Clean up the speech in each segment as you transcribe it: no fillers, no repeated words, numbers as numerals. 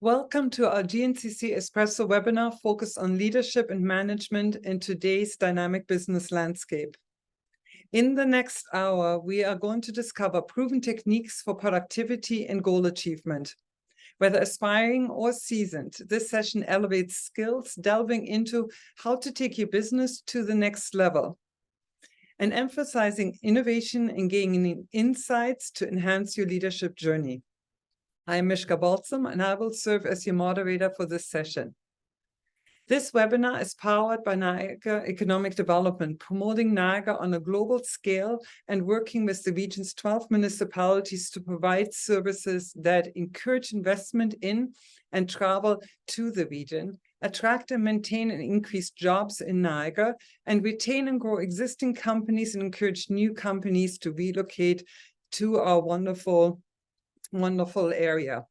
Welcome to our GNCC Espresso webinar focused on leadership and management in today's dynamic business landscape. In the next hour, we are going to discover proven techniques for productivity and goal achievement. Whether aspiring or seasoned, this session elevates skills, delving into how to take your business to the next level and emphasizing innovation and gaining insights to enhance your leadership journey. I am MISHKA BALSOM, and I will serve as your moderator for this session. This webinar is powered by Niagara Economic Development, promoting Niagara on a global scale and working with the region's 12 municipalities to provide services that encourage investment in and travel to the region, attract and maintain and increase jobs in Niagara, and retain and grow existing companies and encourage new companies to relocate to our wonderful area.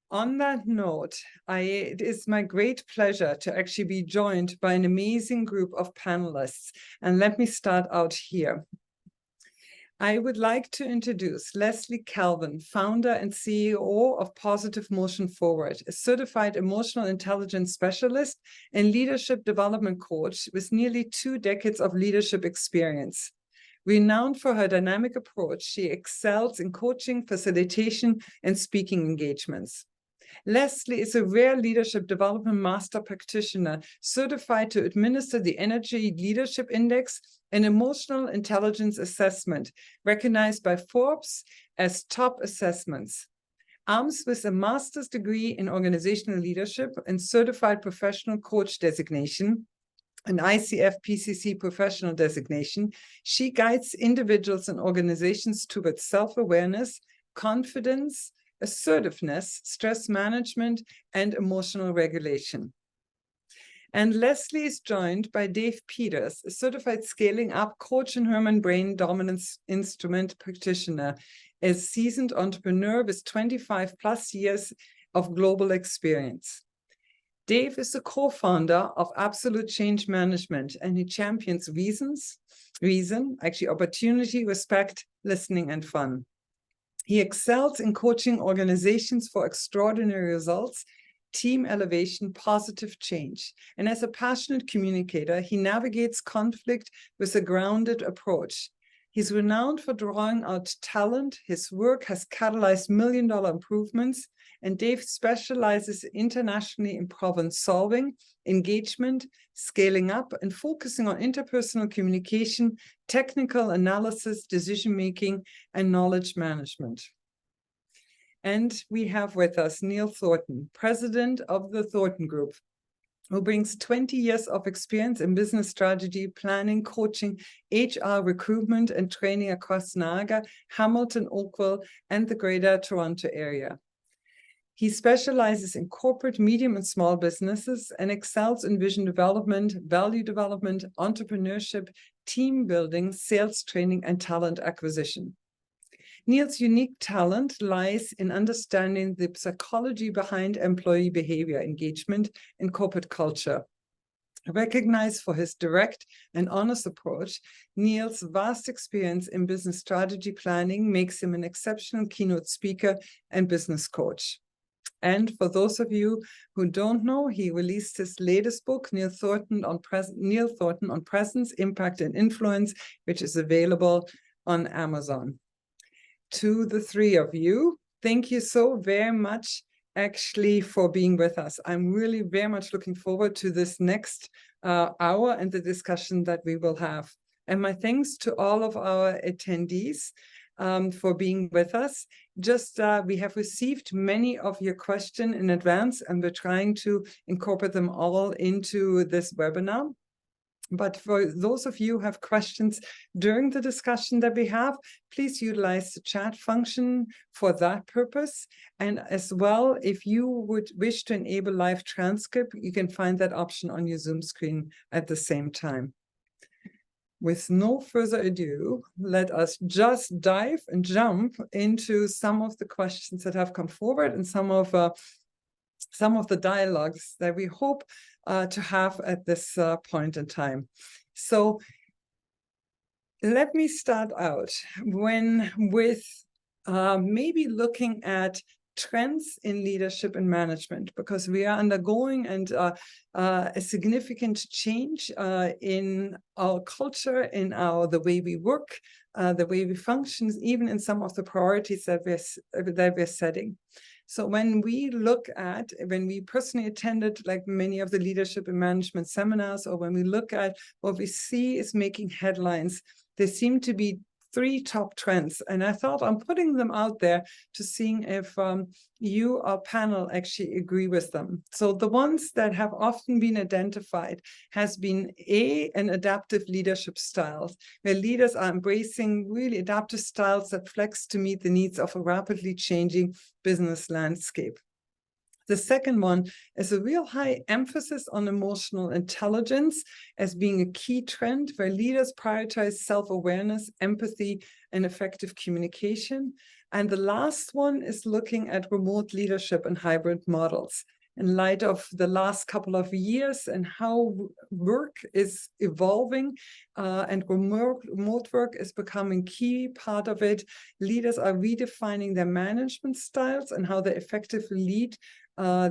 On that note, it is my great pleasure to actually be joined by an amazing group of panelists. And let me start out here. I would like to introduce Leslie Calvin, founder and CEO of Positive Motion Forward, a certified emotional intelligence specialist and leadership development coach with nearly 2 decades of leadership experience. Renowned for her dynamic approach, she excels in coaching, facilitation, and speaking engagements. Leslie is a rare leadership development master practitioner certified to administer the Energy Leadership Index, an emotional intelligence assessment recognized by Forbes as top assessments. Armed with a master's degree in organizational leadership and certified professional coach designation, an ICF PCC professional designation, she guides individuals and organizations towards self-awareness, confidence, assertiveness, stress management, and emotional regulation. And Leslie is joined by Dave Peters, a certified scaling up coach and Herman brain dominance instrument practitioner, a seasoned entrepreneur with 25 plus years of global experience. Dave is the co-founder of Absolute Change Management, and he champions opportunity, respect, listening, and fun. He excels in coaching organizations for extraordinary results, team elevation, positive change. And as a passionate communicator, he navigates conflict with a grounded approach. He's renowned for drawing out talent. His work has catalyzed million-dollar improvements, and Dave specializes internationally in problem solving, engagement, scaling up, and focusing on interpersonal communication, technical analysis, decision-making, and knowledge management. And we have with us Neil Thornton, president of the Thornton Group, who brings 20 years of experience in business strategy, planning, coaching, HR, recruitment, and training across Niagara, Hamilton, Oakville, and the Greater Toronto area. He specializes in corporate, medium, and small businesses and excels in vision development, value development, entrepreneurship, team building, sales training, and talent acquisition. Neil's unique talent lies in understanding the psychology behind employee behavior, engagement, and corporate culture. Recognized for his direct and honest approach, Neil's vast experience in business strategy planning makes him an exceptional keynote speaker and business coach. And for those of you who don't know, he released his latest book, Neil Thornton on Presence, Impact, and Influence, which is available on Amazon. To the three of you, thank you so very much actually for being with us. I'm really very much looking forward to this next hour and the discussion that we will have. And my thanks to all of our attendees for being with us. We have received many of your questions in advance, and we're trying to incorporate them all into this webinar. But for those of you who have questions during the discussion that we have, please utilize the chat function for that purpose. And as well, if you would wish to enable live transcript, you can find that option on your Zoom screen at the same time. With no further ado, let us just dive and jump into some of the questions that have come forward and some of the dialogues that we hope to have at this point in time. So let me start out with maybe looking at trends in leadership and management, because we are undergoing a significant change in our culture, in the way we work, the way we function, even in some of the priorities that we're setting. So when we personally attended like many of the leadership and management seminars, or when we look at what we see is making headlines, there seem to be 3 top trends. And I thought I'm putting them out there to seeing if you, our panel, actually agree with them. So the ones that have often been identified has been an adaptive leadership styles, where leaders are embracing really adaptive styles that flex to meet the needs of a rapidly changing business landscape. The second one is a real high emphasis on emotional intelligence as being a key trend, where leaders prioritize self-awareness, empathy, and effective communication. And the last one is looking at remote leadership and hybrid models in light of the last couple of years and how work is evolving and remote work is becoming key part of it. Leaders are redefining their management styles and how they effectively lead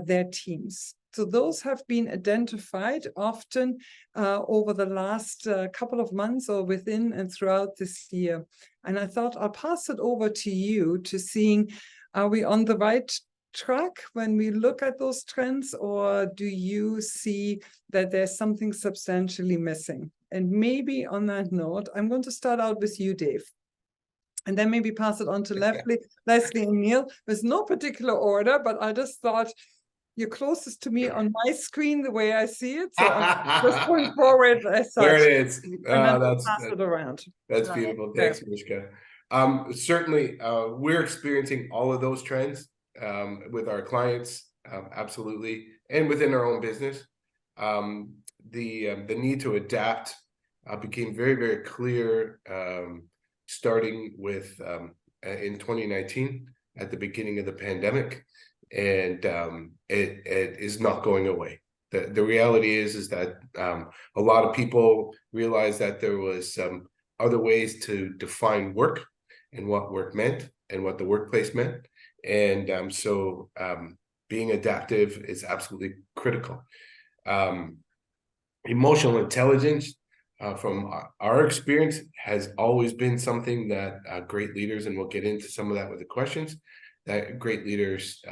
their teams. So those have been identified often over the last couple of months or within and throughout this year. And I thought I'll pass it over to you to seeing, are we on the right track when we look at those trends, or do you see that there's something substantially missing? And maybe on that note, I'm going to start out with you, Dave, and then maybe pass it on to Leslie and Neil. There's no particular order, but I just thought you're closest to me on my screen the way I see it. So I'm just going forward as such. There it is. And then we'll pass it around. That's beautiful. Thanks, Mishka. Certainly, we're experiencing all of those trends with our clients, absolutely, and within our own business. The need to adapt became very, very clear starting with in 2019 at the beginning of the pandemic, and it is not going away. The reality is that a lot of people realized that there was other ways to define work and what work meant and what the workplace meant. And so being adaptive is absolutely critical. Emotional intelligence, from our experience, has always been something that great leaders, and we'll get into some of that with the questions, that great leaders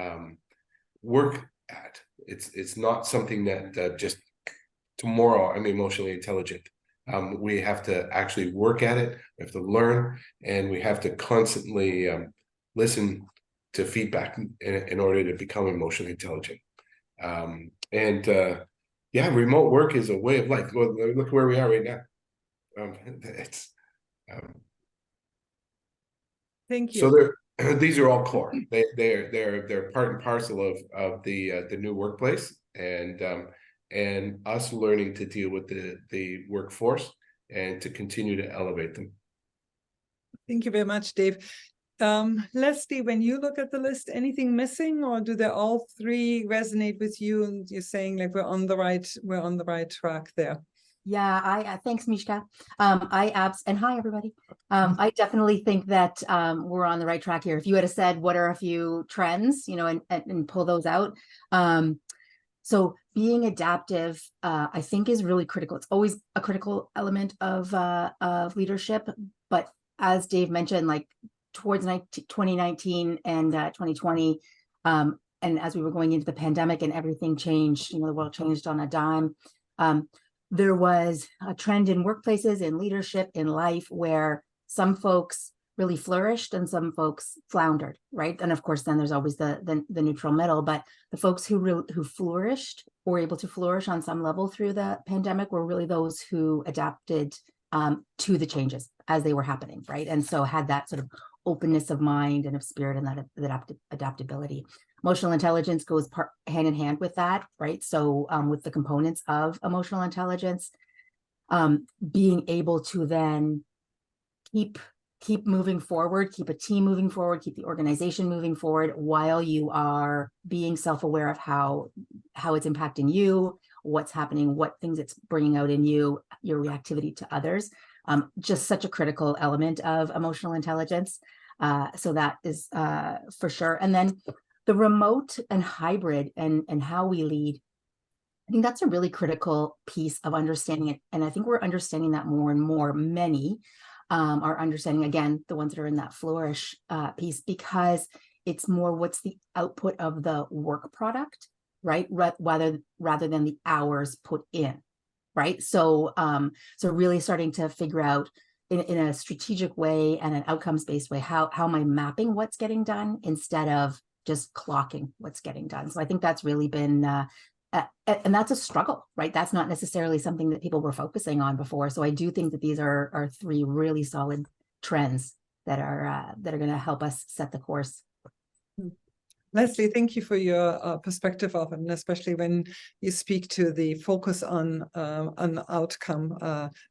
work at. It's not something that just tomorrow I'm emotionally intelligent. We have to actually work at it. We have to learn, and we have to constantly listen to feedback in order to become emotionally intelligent. Yeah, remote work is a way of life. Look where we are right now. Thank you. So these are all core. They're part and parcel of the new workplace, and us learning to deal with the workforce and to continue to elevate them. Thank you very much, Dave. Leslie, when you look at the list, anything missing, or do they all 3 resonate with you and you're saying like we're on the right track there? Yeah, thanks, Mishka. And hi, everybody. I definitely think that we're on the right track here. If you had said what are a few trends, and pull those out. So being adaptive, I think, is really critical. It's always a critical element of leadership. But as Dave mentioned, like towards 2019 and 2020, and as we were going into the pandemic and everything changed, the world changed on a dime. There was a trend in workplaces, in leadership, in life, where some folks really flourished and some folks floundered, right? And of course, then there's always the neutral middle. But the folks who flourished, or were able to flourish on some level through the pandemic, were really those who adapted to the changes as they were happening, right? And so had that sort of openness of mind and of spirit and that adaptability. Emotional intelligence goes hand in hand with that, right? So with the components of emotional intelligence, being able to then keep moving forward, keep a team moving forward, keep the organization moving forward, while you are being self-aware of how it's impacting you, what's happening, what things it's bringing out in you, your reactivity to others. Just such a critical element of emotional intelligence. So that is for sure. And then the remote and hybrid and how we lead, I think that's a really critical piece of understanding it. And I think we're understanding that more and more. Many are understanding, again, the ones that are in that flourish piece, because it's more what's the output of the work product, right? Rather than the hours put in, right? So, so really starting to figure out in a strategic way and an outcomes-based way, how am I mapping what's getting done instead of just clocking what's getting done. So I think that's really been, and that's a struggle, right? That's not necessarily something that people were focusing on before. So I do think that these are three really solid trends that are going to help us set the course. Leslie, thank you for your perspective of it, and especially when you speak to the focus on outcome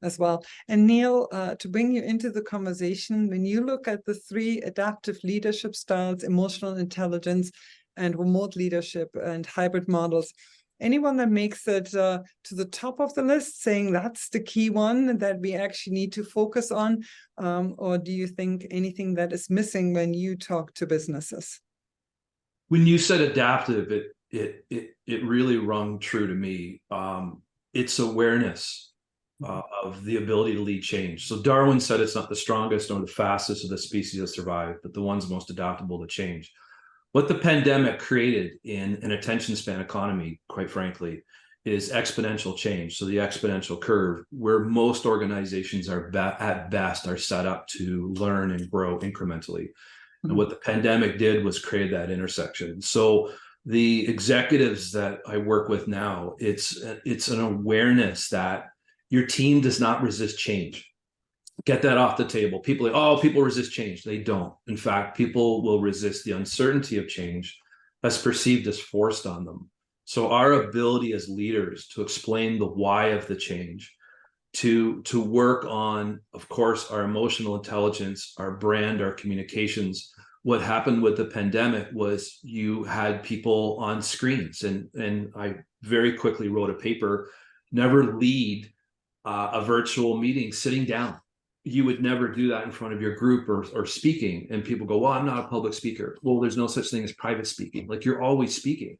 as well. And Neil, to bring you into the conversation, when you look at the three adaptive leadership styles, emotional intelligence, and remote leadership and hybrid models, anyone that makes it to the top of the list, saying that's the key one that we actually need to focus on, or do you think anything that is missing when you talk to businesses? When you said adaptive, it really rung true to me. It's awareness of the ability to lead change. So Darwin said it's not the strongest nor the fastest of the species that survive, but the ones most adaptable to change. What the pandemic created in an attention span economy, quite frankly, is exponential change. So the exponential curve, where most organizations are at best are set up to learn and grow incrementally. And what the pandemic did was create that intersection. So the executives that I work with now, it's an awareness that your team does not resist change. Get that off the table. People resist change. They don't. In fact, people will resist the uncertainty of change as perceived as forced on them. So our ability as leaders to explain the why of the change, to work on, of course, our emotional intelligence, our brand, our communications. What happened with the pandemic was you had people on screens, and I very quickly wrote a paper, never lead a virtual meeting sitting down. You would never do that in front of your group or speaking. And people go, well, I'm not a public speaker. Well, there's no such thing as private speaking. Like, you're always speaking.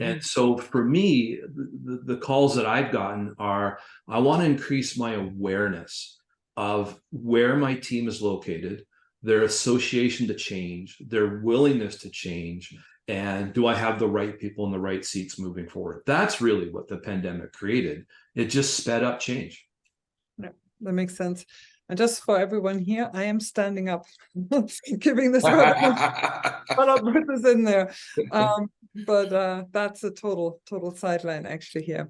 And so for me, the calls that I've gotten are, I want to increase my awareness of where my team is located, their association to change, their willingness to change, and do I have the right people in the right seats moving forward? That's really what the pandemic created. It just sped up change. Yeah, that makes sense. And just for everyone here, I am standing up, giving this put this in there. But that's a total sideline actually here.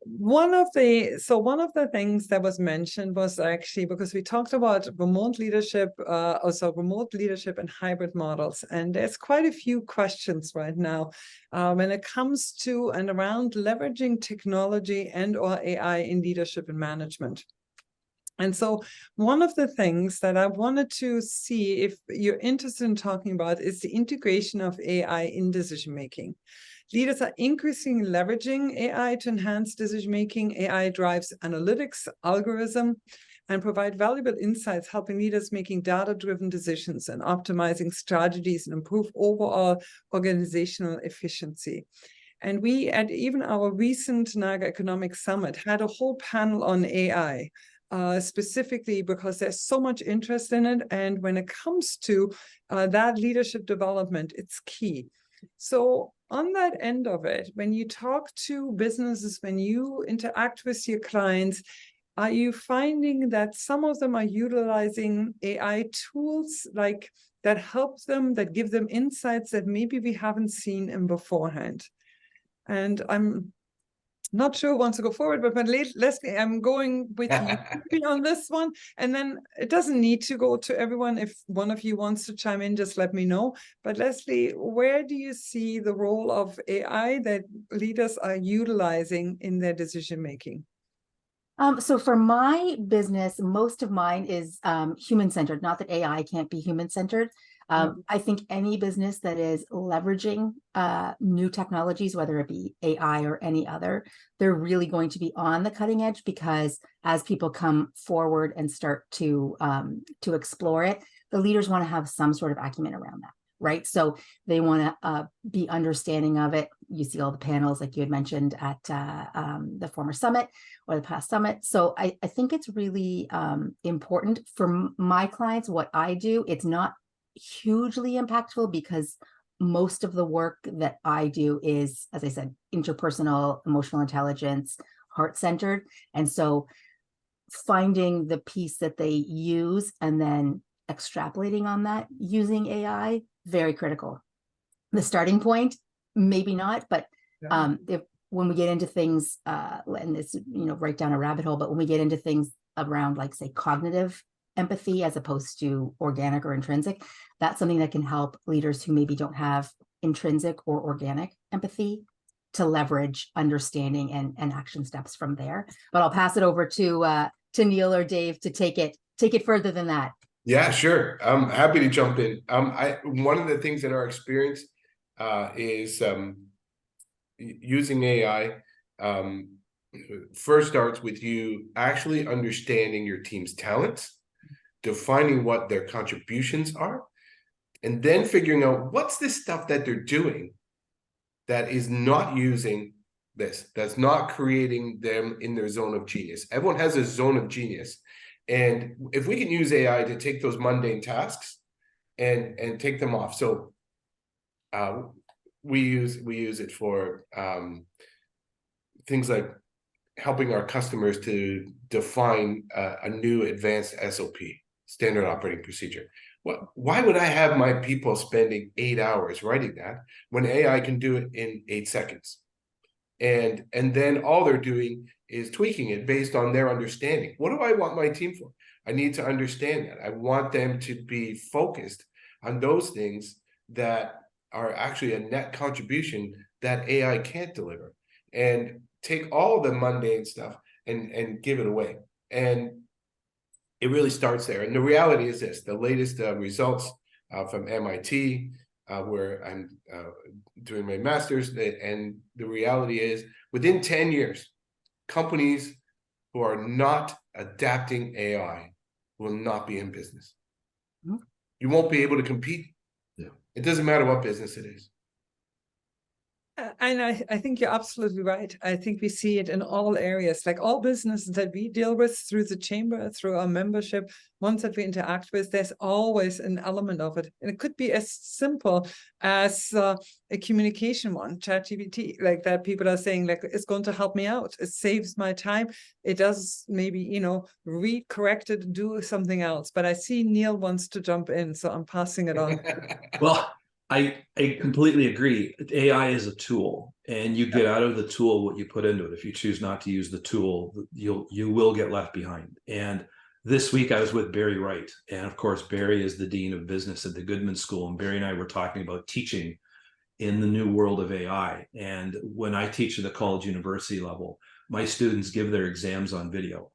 One of the things that was mentioned was actually, because we talked about remote leadership, remote leadership and hybrid models, and there's quite a few questions right now when it comes to and around leveraging technology and or AI in leadership and management. And so one of the things that I wanted to see if you're interested in talking about is the integration of AI in decision-making. Leaders are increasingly leveraging AI to enhance decision-making. AI drives analytics, algorithm, and provide valuable insights, helping leaders making data-driven decisions and optimizing strategies and improve overall organizational efficiency. And we, at even our recent Niagara Economic Summit, had a whole panel on AI. Specifically because there's so much interest in it. And when it comes to that leadership development, it's key. So on that end of it, when you talk to businesses, when you interact with your clients, are you finding that some of them are utilizing AI tools like that help them, that give them insights that maybe we haven't seen in beforehand? And I'm not sure who wants to go forward, but Leslie, I'm going with you on this one. And then it doesn't need to go to everyone. If one of you wants to chime in, just let me know. But Leslie, where do you see the role of AI that leaders are utilizing in their decision-making? So for my business, most of mine is human-centered. Not that AI can't be human-centered. I think any business that is leveraging new technologies, whether it be AI or any other, they're really going to be on the cutting edge, because as people come forward and start to explore it, the leaders want to have some sort of acumen around that, right? So they want to be understanding of it. You see all the panels like you had mentioned at the former summit or the past summit. So I think it's really important for my clients. What I do, it's not hugely impactful because most of the work that I do is, as I said, interpersonal, emotional intelligence, heart-centered. And so finding the piece that they use and then extrapolating on that using AI, very critical. The starting point, maybe not, but when we get into things, and it's, right down a rabbit hole, but when we get into things around, like, say, cognitive empathy as opposed to organic or intrinsic, that's something that can help leaders who maybe don't have intrinsic or organic empathy to leverage understanding and action steps from there. But I'll pass it over to Neil or Dave to take it further than that. Yeah, sure. I'm happy to jump in. One of the things in our experience is using AI first starts with you actually understanding your team's talents, defining what their contributions are, and then figuring out what's this stuff that they're doing that is not using this, that's not creating them in their zone of genius. Everyone has a zone of genius. And if we can use AI to take those mundane tasks and take them off. So we use it for things like helping our customers to define a new advanced SOP, standard operating procedure. Well, why would I have my people spending 8 hours writing that when AI can do it in 8 seconds? And then all they're doing is tweaking it based on their understanding. What do I want my team for? I need to understand that. I want them to be focused on those things that are actually a net contribution that AI can't deliver, and take all the mundane stuff and give it away. And it really starts there. And the reality is this: the latest results from MIT, where I'm doing my master's, and the reality is within 10 years, companies who are not adapting AI will not be in business. Mm-hmm. You won't be able to compete. Yeah. It doesn't matter what business it is. And I think you're absolutely right. I think we see it in all areas, like all businesses that we deal with through the chamber, through our membership, ones that we interact with, there's always an element of it. And it could be as simple as a communication one, ChatGPT, like that people are saying, like, it's going to help me out. It saves my time. It does maybe, read, correct it, do something else. But I see Neil wants to jump in, so I'm passing it on. Well, I completely agree. AI is a tool, and you get out of the tool what you put into it. If you choose not to use the tool, you will get left behind. And this week I was with Barry Wright, and of course Barry is the Dean of Business at the Goodman School, and Barry and I were talking about teaching in the new world of AI. And when I teach at the college university level, my students give their exams on video.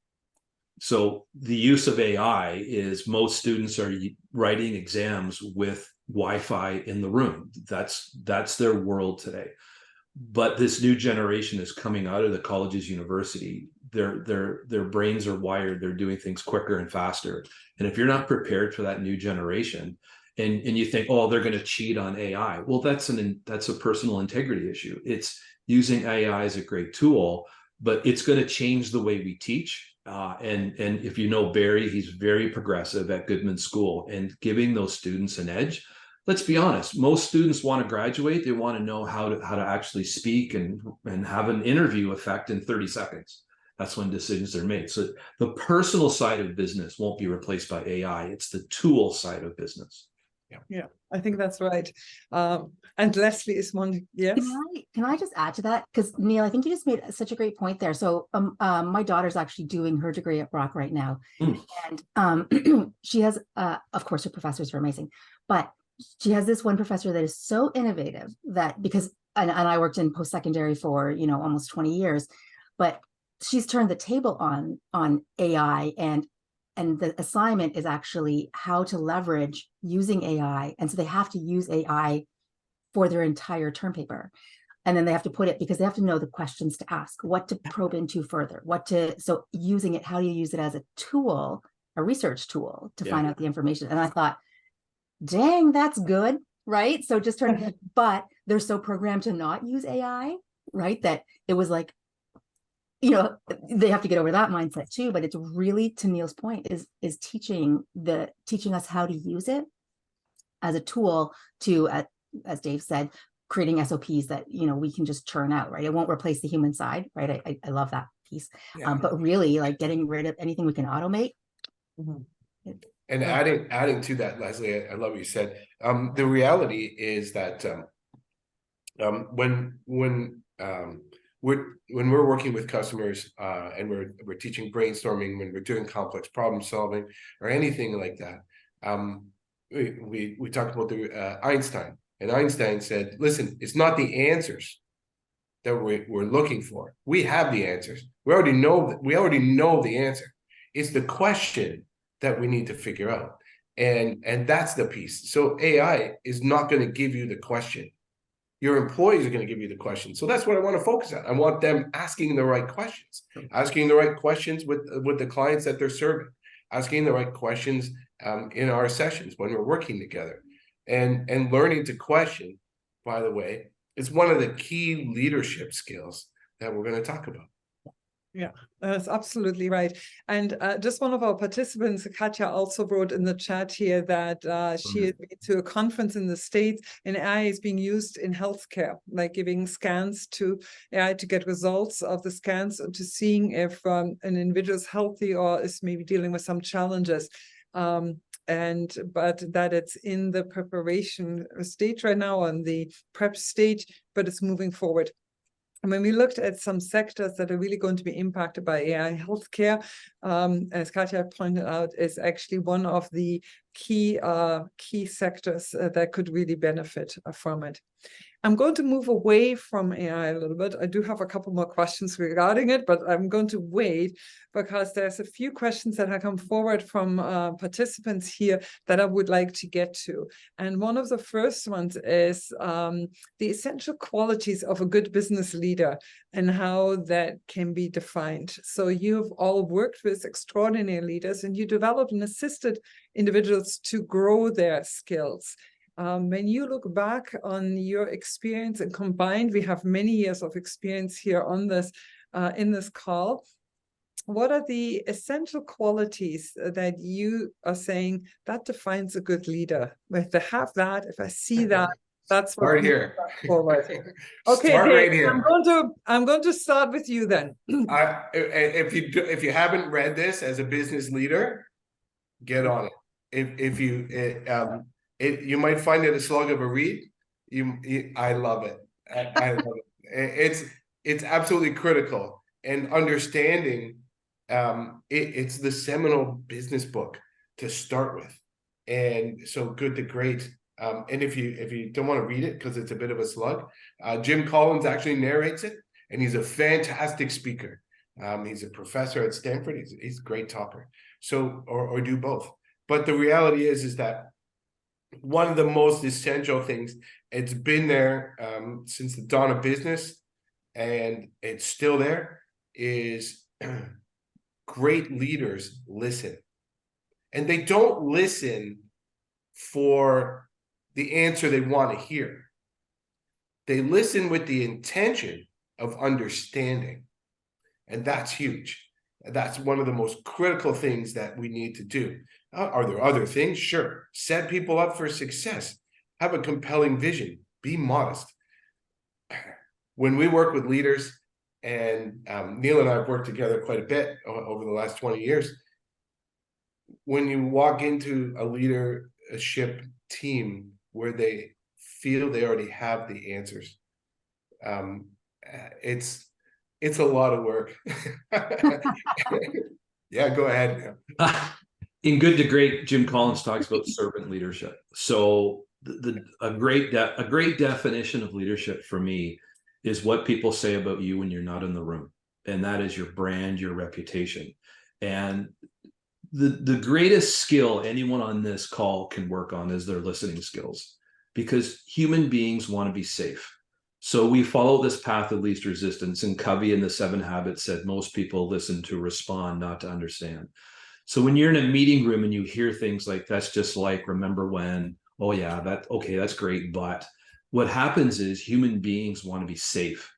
So the use of AI is most students are writing exams with Wi-Fi in the room. That's their world today. But this new generation is coming out of the colleges, university. Their brains are wired. They're doing things quicker and faster. And if you're not prepared for that new generation, and you think, oh, they're going to cheat on AI, well, that's a personal integrity issue. It's using AI as a great tool, but it's going to change the way we teach. And if you know Barry, he's very progressive at Goodman School and giving those students an edge. Let's be honest, most students want to graduate. They want to know how to actually speak and have an interview effect in 30 seconds. That's when decisions are made. So the personal side of business won't be replaced by AI. It's the tool side of business. Yeah, I think that's right. And Leslie is one. Yes. Can I just add to that? Because Neil, I think you just made such a great point there. So my daughter's actually doing her degree at Brock right now. And she has, of course, her professors are amazing, but she has this one professor that is so innovative that and I worked in post-secondary for, almost 20 years, but she's turned the table on AI, and the assignment is actually how to leverage using AI. And so they have to use AI for their entire term paper. And then they have to put it, because they have to know the questions to ask, what to probe into further, so using it, how do you use it as a tool, a research tool to find out the information. And I thought, dang, that's good. right? So just turn, but they're so programmed to not use AI, right? That it was like, they have to get over that mindset too. But it's really, to Neil's point, is teaching us how to use it as a tool to, as Dave said, creating SOPs that we can just churn out, right? It won't replace the human side, right? I love that piece. Yeah. But really, like, getting rid of anything we can automate. And adding to that, Leslie, I love what you said. The reality is that when we're working with customers and we're teaching brainstorming, when we're doing complex problem solving or anything like that, we talked about the Einstein, and Einstein said, listen, it's not the answers that we're looking for. We have the answers. We already know the answer. It's the question that we need to figure out. And that's the piece. So AI is not going to give you the question. Your employees are going to give you the question. So that's what I want to focus on. I want them asking the right questions, with the clients that they're serving, asking the right questions in our sessions when we're working together. And learning to question, by the way, is one of the key leadership skills that we're going to talk about. Yeah, that's absolutely right. And just one of our participants, Katja, also wrote in the chat here that she had been to a conference in the States, and AI is being used in healthcare, like giving scans to AI to get results of the scans and to seeing if an individual is healthy or is maybe dealing with some challenges. But that it's in the preparation stage right now, on the prep stage, but it's moving forward. And when we looked at some sectors that are really going to be impacted by AI, healthcare, as Katja pointed out, is actually one of the key sectors that could really benefit from it. I'm going to move away from AI a little bit. I do have a couple more questions regarding it, but I'm going to wait because there's a few questions that have come forward from participants here that I would like to get to. And one of the first ones is the essential qualities of a good business leader and how that can be defined. So you've all worked with extraordinary leaders and you developed and assisted individuals to grow their skills. When you look back on your experience, and combined, we have many years of experience here on this, in this call, what are the essential qualities that you are saying that defines a good leader? If I have that, if I see that, that's what Start here. Forward. Okay, Start Dave, right here. I'm going to start with you then. If you haven't read this as a business leader, get on it. You might find it a slug of a read. I love it. I love it. It's absolutely critical. And understanding, it's the seminal business book to start with. And so Good to Great. And if you don't want to read it because it's a bit of a slug, Jim Collins actually narrates it, and he's a fantastic speaker. He's a professor at Stanford. He's a great talker. So or do both. But the reality is that one of the most essential things, it's been there since the dawn of business, and it's still there, is great leaders listen. And they don't listen for the answer they want to hear. They listen with the intention of understanding. And that's huge. That's one of the most critical things that we need to do. Are there other things? Sure. Set people up for success. Have a compelling vision. Be modest. When we work with leaders, and Neil and I have worked together quite a bit over the last 20 years, when you walk into a leadership team where they feel they already have the answers, it's a lot of work. Yeah, go ahead. In Good to Great, Jim Collins talks about servant leadership. So a great definition of leadership for me is what people say about you when you're not in the room. And that is your brand, your reputation. And the greatest skill anyone on this call can work on is their listening skills, because human beings want to be safe. So we follow this path of least resistance, and Covey in the 7 Habits said most people listen to respond, not to understand. So when you're in a meeting room and you hear things like, that's just like, remember when, oh yeah, that's great. But what happens is human beings want to be safe.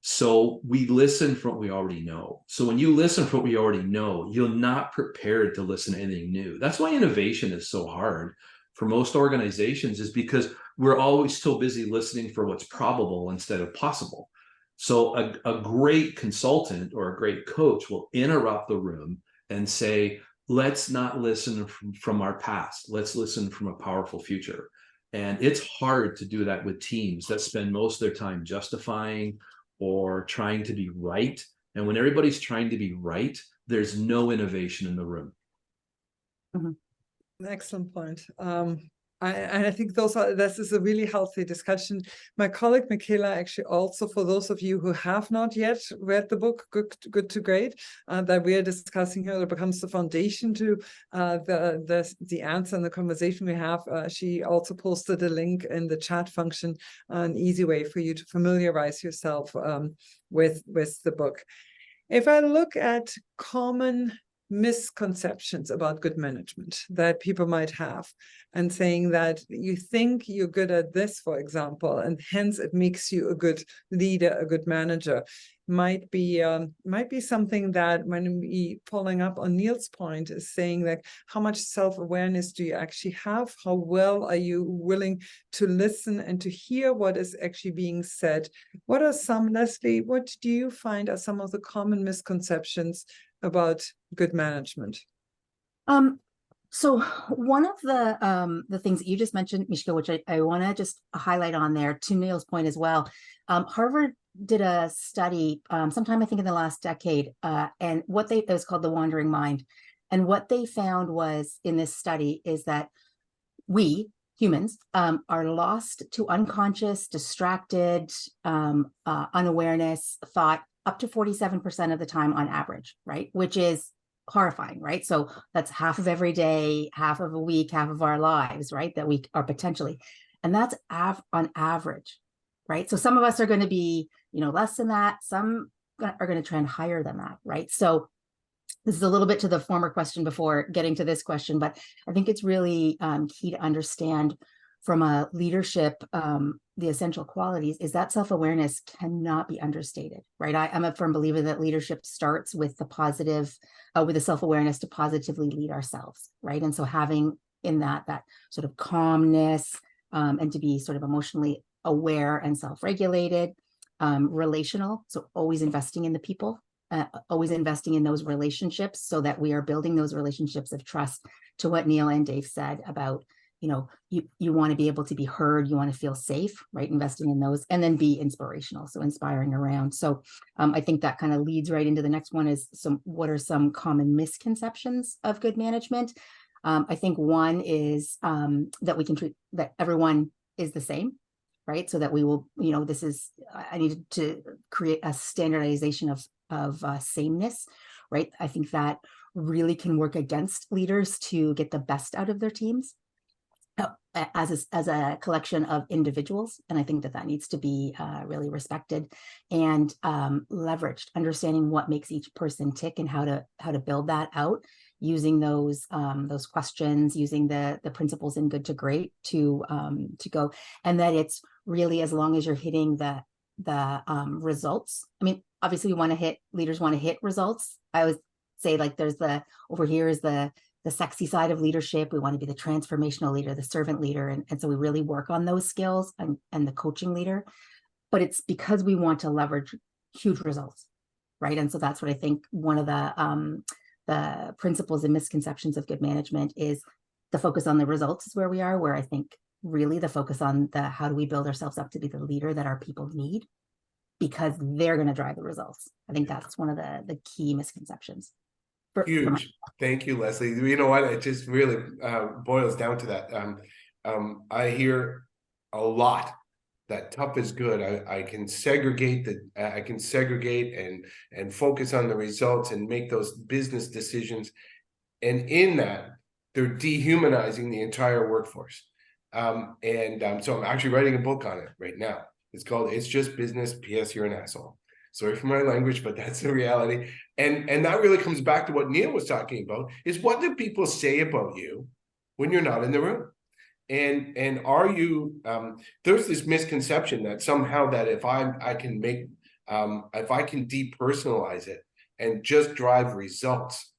So we listen from what we already know. So when you listen from what we already know, you're not prepared to listen to anything new. That's why innovation is so hard for most organizations, is because we're always so busy listening for what's probable instead of possible. So a great consultant or a great coach will interrupt the room and say, let's not listen from our past. Let's listen from a powerful future. And it's hard to do that with teams that spend most of their time justifying or trying to be right. And when everybody's trying to be right, there's no innovation in the room. Excellent point. I think this is a really healthy discussion. My colleague Michaela actually also, for those of you who have not yet read the book, Good to Great, that we are discussing here, that becomes the foundation to the answer and the conversation we have. She also posted a link in the chat function, an easy way for you to familiarize yourself with the book. If I look at common misconceptions about good management that people might have, and saying that you think you're good at this, for example, and hence it makes you a good leader, a good manager, might be something that, when we following up on Neil's point, is saying like, how much self-awareness do you actually have? How well are you willing to listen and to hear what is actually being said? What are some, Leslie, what do you find are some of the common misconceptions about good management? So one of the things that you just mentioned, Mishka, which I want to just highlight on there, to Neil's point as well. Harvard did a study sometime, I think, in the last decade, and it was called The Wandering Mind. And what they found was, in this study, is that we humans are lost to unconscious, distracted, unawareness, thought up to 47% of the time on average, right? Which is horrifying, right? So that's half of every day, half of a week, half of our lives, right? That we are potentially, and that's on average, right? So some of us are going to be, less than that. Some are going to trend higher than that, right? So this is a little bit to the former question before getting to this question, but I think it's really key to understand from a leadership, the essential qualities is that self-awareness cannot be understated, right? I'm a firm believer that leadership starts with the positive, with the self-awareness to positively lead ourselves, right? And so having in that sort of calmness, and to be sort of emotionally aware and self-regulated, relational, so always investing in the people, always investing in those relationships so that we are building those relationships of trust, to what Neil and Dave said about, you want to be able to be heard, you want to feel safe, right? Investing in those, and then be inspirational, so inspiring around. So I think that kind of leads right into the next one, is what are some common misconceptions of good management? I think one is that we can treat that everyone is the same, right? So that we will, I need to create a standardization of sameness, right? I think that really can work against leaders to get the best out of their teams as a collection of individuals. And I think that needs to be really respected and leveraged, understanding what makes each person tick and how to build that out, using those questions, using the principles in Good to Great to go. And that it's really, as long as you're hitting the results. I mean, obviously leaders want to hit results. I always say, like, there's over here is the sexy side of leadership. We want to be the transformational leader, the servant leader. And so we really work on those skills and the coaching leader, but it's because we want to leverage huge results, right? And so that's what I think one of the principles and misconceptions of good management is. The focus on the results is where we are, where I think really the focus on how do we build ourselves up to be the leader that our people need, because they're going to drive the results. I think that's one of the key misconceptions. Huge. Thank you, Leslie. You know what? It just really boils down to that. I hear a lot that tough is good. I can segregate and focus on the results and make those business decisions. And in that, they're dehumanizing the entire workforce. So I'm actually writing a book on it right now. It's called "It's Just Business. P.S. You're an Asshole." Sorry for my language, but that's the reality. And that really comes back to what Neil was talking about, is what do people say about you when you're not in the room? And are you, there's this misconception that somehow that if I can depersonalize it and just drive results,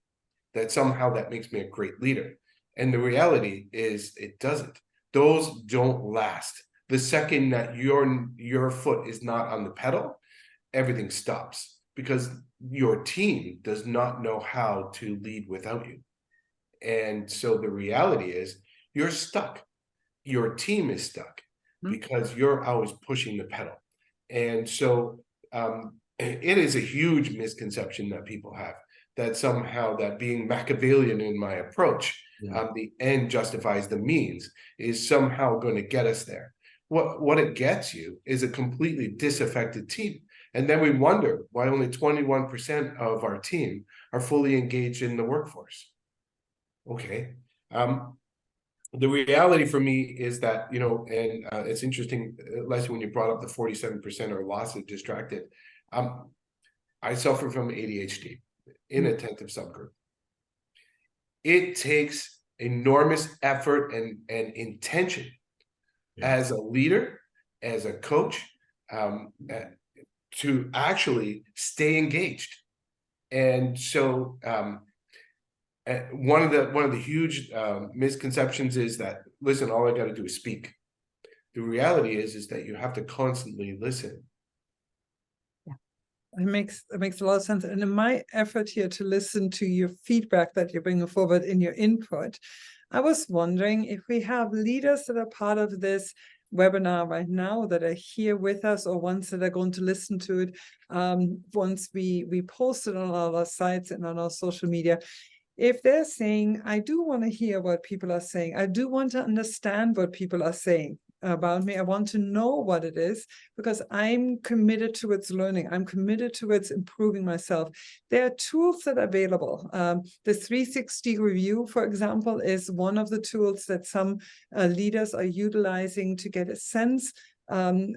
that somehow that makes me a great leader. And the reality is it doesn't. Those don't last. The second that your foot is not on the pedal, everything stops, because your team does not know how to lead without you. And so the reality is you're stuck. Your team is stuck because you're always pushing the pedal. And so it is a huge misconception that people have, that somehow that being Machiavellian in my approach, the end justifies the means, is somehow going to get us there. What it gets you is a completely disaffected team. And then we wonder why only 21% of our team are fully engaged in the workforce. Okay. The reality for me is that, you know, and it's interesting, Leslie, when you brought up the 47% are lost and distracted. I suffer from ADHD, inattentive subgroup. It takes enormous effort and intention as a leader, as a coach, to actually stay engaged. And so one of the huge misconceptions is that, listen, all I got to do is speak. The reality is that you have to constantly listen. Yeah, it makes a lot of sense. And in my effort here to listen to your feedback that you're bringing forward in your input, I was wondering if we have leaders that are part of this webinar right now that are here with us, or ones that are going to listen to it once we post it on our sites and on our social media. If they're saying, I do want to hear what people are saying, I do want to understand what people are saying about me, I want to know what it is, because I'm committed towards learning, I'm committed towards improving myself. There are tools that are available. The 360 review, for example, is one of the tools that some leaders are utilizing to get a sense from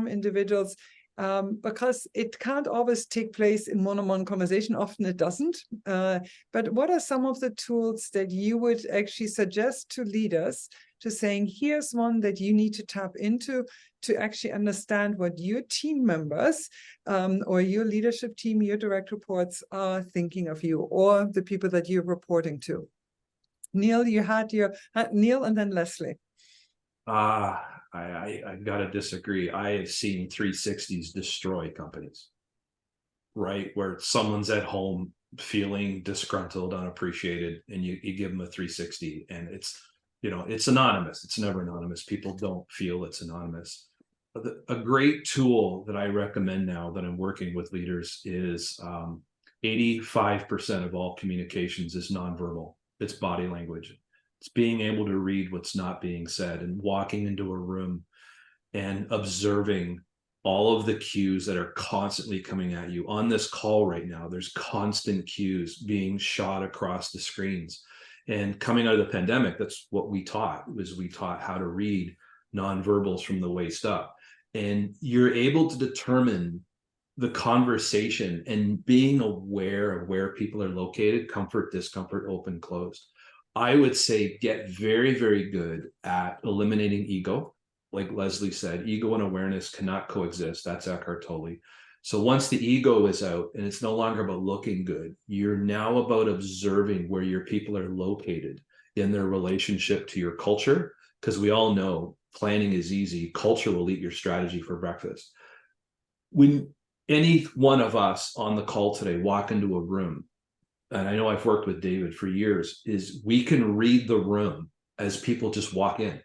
individuals. Because it can't always take place in one-on-one conversation. Often it doesn't. But what are some of the tools that you would actually suggest to leaders, to saying, here's one that you need to tap into to actually understand what your team members or your leadership team, your direct reports are thinking of you, or the people that you're reporting to? Neil, you had your Neil, and then Leslie. I gotta disagree. I have seen 360s destroy companies, right? Where someone's at home feeling disgruntled, unappreciated, and you give them a 360, and it's, you know, it's anonymous. It's never anonymous. People don't feel it's anonymous. A great tool that I recommend now that I'm working with leaders is 85% of all communications is nonverbal. It's body language. It's being able to read what's not being said, and walking into a room and observing all of the cues that are constantly coming at you. On this call right now, there's constant cues being shot across the screens. And coming out of the pandemic, that's what we taught how to read nonverbals from the waist up. And you're able to determine the conversation and being aware of where people are located, comfort, discomfort, open, closed. I would say get very, very good at eliminating ego. Like Leslie said, ego and awareness cannot coexist. That's Eckhart Tolle. So once the ego is out and it's no longer about looking good, you're now about observing where your people are located in their relationship to your culture. Because we all know planning is easy. Culture will eat your strategy for breakfast. When any one of us on the call today walk into a room, and I know I've worked with David for years, is we can read the room as people just walk in.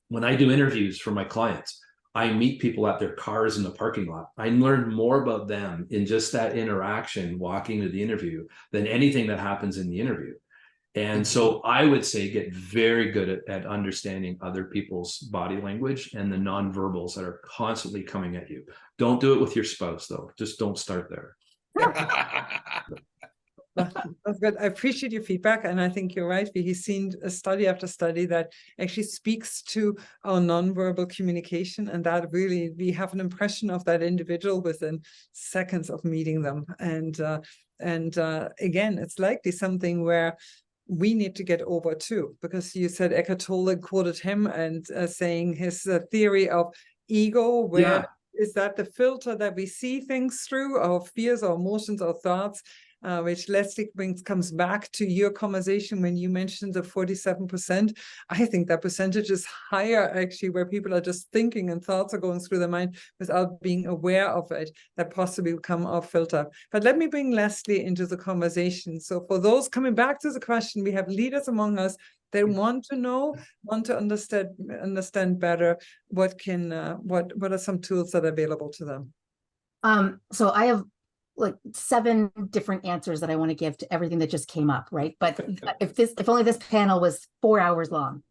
When I do interviews for my clients, I meet people at their cars in the parking lot. I learn more about them in just that interaction walking to the interview than anything that happens in the interview. And so I would say get very good at understanding other people's body language and the nonverbals that are constantly coming at you. Don't do it with your spouse, though. Just don't start there. That's good. I appreciate your feedback, and I think you're right. He's seen a study after study that actually speaks to our nonverbal communication, and that really we have an impression of that individual within seconds of meeting them. And again, it's likely something where we need to get over too, because you said Eckhart Tolle quoted him and saying his theory of ego, where is that the filter that we see things through, our fears, our emotions, our thoughts, which Leslie comes back to your conversation when you mentioned the 47%. I think that percentage is higher, actually, where people are just thinking and thoughts are going through their mind without being aware of it, that possibly become our filter. But let me bring Leslie into the conversation. So for those coming back to the question, we have leaders among us that want to know, want to understand better what are some tools that are available to them. So I have like 7 different answers that I want to give to everything that just came up, right? But if only this panel was 4 hours long.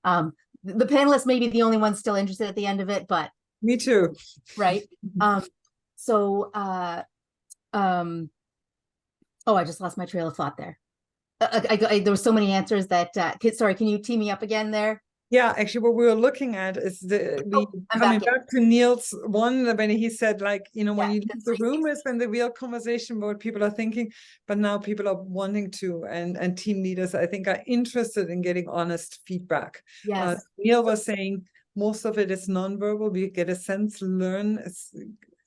The panelists may be the only ones still interested at the end of it, but me too. Right. Oh, I just lost my trail of thought there. There were so many answers that sorry, can you tee me up again there? Yeah, actually, what we were looking at is coming back to Neil's one, when he said, like, you know, when you leave the room is when the real conversation about what people are thinking, but now people are wanting to, and team leaders, I think, are interested in getting honest feedback. Yes. Neil was saying most of it is nonverbal. We get a sense,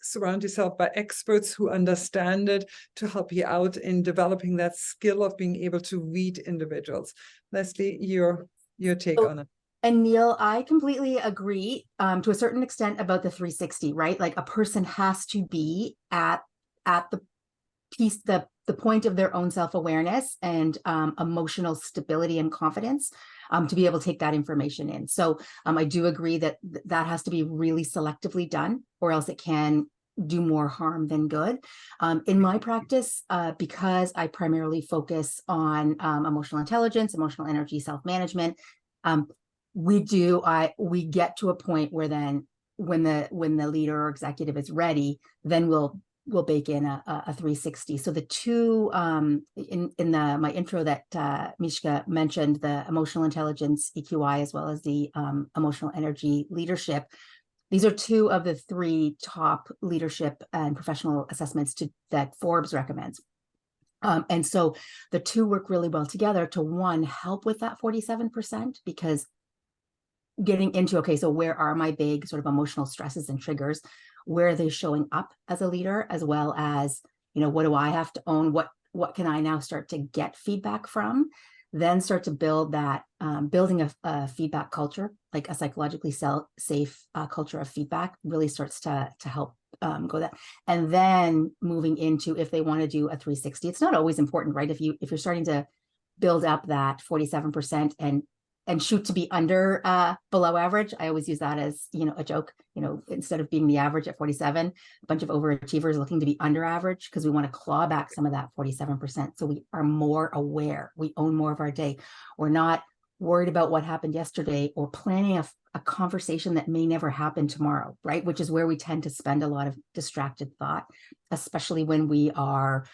surround yourself by experts who understand it to help you out in developing that skill of being able to read individuals. Leslie, your take on it. And Neil, I completely agree to a certain extent about the 360, right? Like a person has to be at the piece, the point of their own self-awareness and emotional stability and confidence to be able to take that information in. So I do agree that that has to be really selectively done, or else it can do more harm than good. In my practice, because I primarily focus on emotional intelligence, emotional energy, self-management, we get to a point where then when the leader or executive is ready, then we'll bake in a 360. So the two in my intro that MISHKA mentioned, the emotional intelligence EQI as well as the emotional energy leadership. These are 2 of the 3 top leadership and professional assessments that Forbes recommends. And so the 2 work really well together to, one, help with that 47%, because getting into, okay, so where are my big sort of emotional stresses and triggers? Where are they showing up as a leader, as well as, you know, what do I have to own? What can I now start to get feedback from? Then start to build that, building a feedback culture, like a psychologically safe culture of feedback, really starts to help go that. And then moving into, if they want to do a 360, it's not always important, right? If you're starting to build up that 47% and shoot to be under below average. I always use that as, you know, a joke, you know, instead of being the average at 47, a bunch of overachievers looking to be under average, because we want to claw back some of that 47%. So we are more aware, we own more of our day. We're not worried about what happened yesterday or planning a conversation that may never happen tomorrow, right? Which is where we tend to spend a lot of distracted thought, especially when we are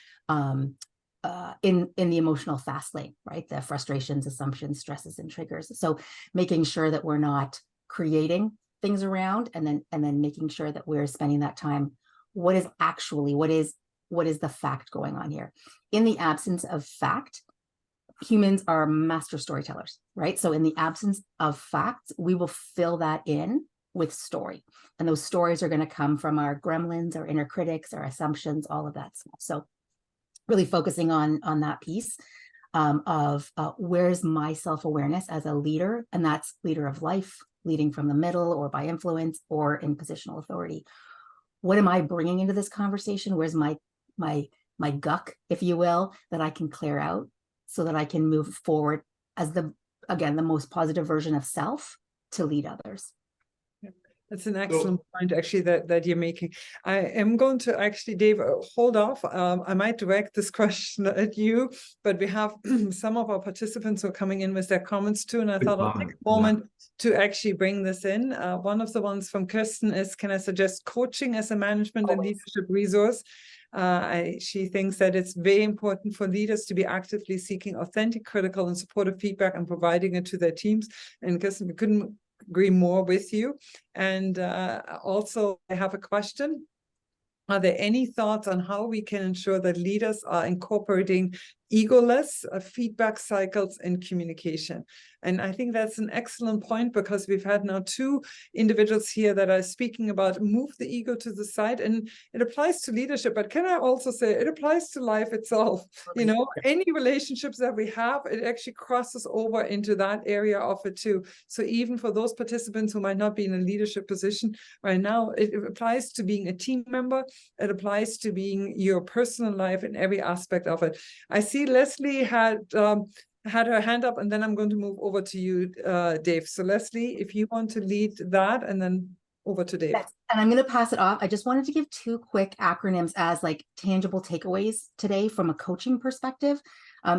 in the emotional fast lane, right? The frustrations, assumptions, stresses, and triggers. So making sure that we're not creating things around, and then making sure that we're spending that time. What is the fact going on here? In the absence of fact, humans are master storytellers, right? So in the absence of facts, we will fill that in with story. And those stories are going to come from our gremlins, our inner critics, our assumptions, all of that stuff. So really focusing on that piece of where's my self-awareness as a leader, and that's leader of life, leading from the middle or by influence or in positional authority. What am I bringing into this conversation? Where's my guck, if you will, that I can clear out so that I can move forward as the most positive version of self to lead others. That's an excellent point, actually, that you're making. I am going to actually, Dave, hold off. I might direct this question at you, but we have some of our participants who are coming in with their comments too, and I thought I'll take a moment to actually bring this in. One of the ones from Kirsten is, can I suggest coaching as a management and leadership resource? She thinks that it's very important for leaders to be actively seeking authentic, critical, and supportive feedback and providing it to their teams. And Kirsten, we couldn't agree more with you. And also, I have a question. Are there any thoughts on how we can ensure that leaders are incorporating egoless feedback cycles and communication. And I think that's an excellent point, because we've had now 2 individuals here that are speaking about move the ego to the side, and it applies to leadership, but can I also say it applies to life itself? You know, any relationships that we have, it actually crosses over into that area of it too. So even for those participants who might not be in a leadership position right now, it applies to being a team member. It applies to being your personal life in every aspect of it. I see Leslie had her hand up, and then I'm going to move over to you, Dave. So Leslie, if you want to lead that, and then over to Dave. Yes, and I'm going to pass it off. I just wanted to give 2 quick acronyms as like tangible takeaways today from a coaching perspective.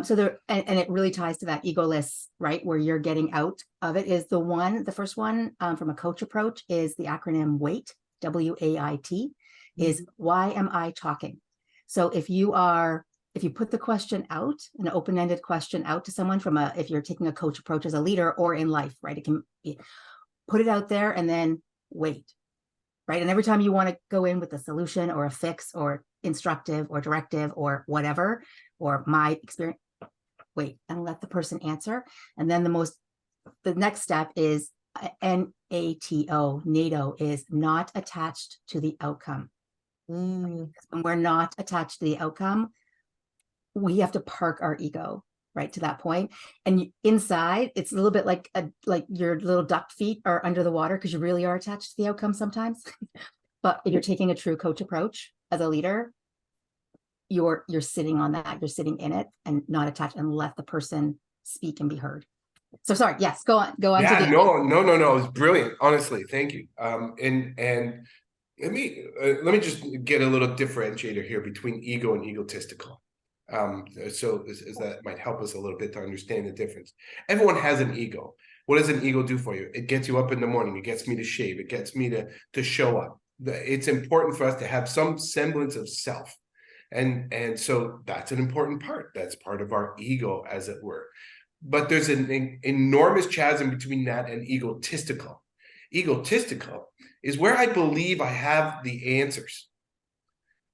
So there, and it really ties to that egoless, right, where you're getting out of it, is the first one from a coach approach is the acronym WAIT, WAIT, is why am I talking? So if you put the question out, an open-ended question out to someone if you're taking a coach approach as a leader or in life, right, it can be, put it out there and then wait, right? And every time you want to go in with a solution or a fix or instructive or directive or whatever, or my experience, wait and let the person answer. And then the next step is NATO is not attached to the outcome. When we're not attached to the outcome, we have to park our ego, right, to that point. And inside, it's a little bit like your little duck feet are under the water because you really are attached to the outcome sometimes. But if you're taking a true coach approach as a leader, you're sitting on that, you're sitting in it and not attached, and let the person speak and be heard. So sorry, yes, go on. Yeah, no, it's brilliant. Honestly, thank you. And let me just get a little differentiator here between ego and egotistical. So that might help us a little bit to understand the difference. Everyone has an ego. What does an ego do for you? It gets you up in the morning. It gets me to shave. It gets me to show up. It's important for us to have some semblance of self. And so that's an important part. That's part of our ego, as it were. But there's an enormous chasm between that and egotistical. Egotistical is where I believe I have the answers.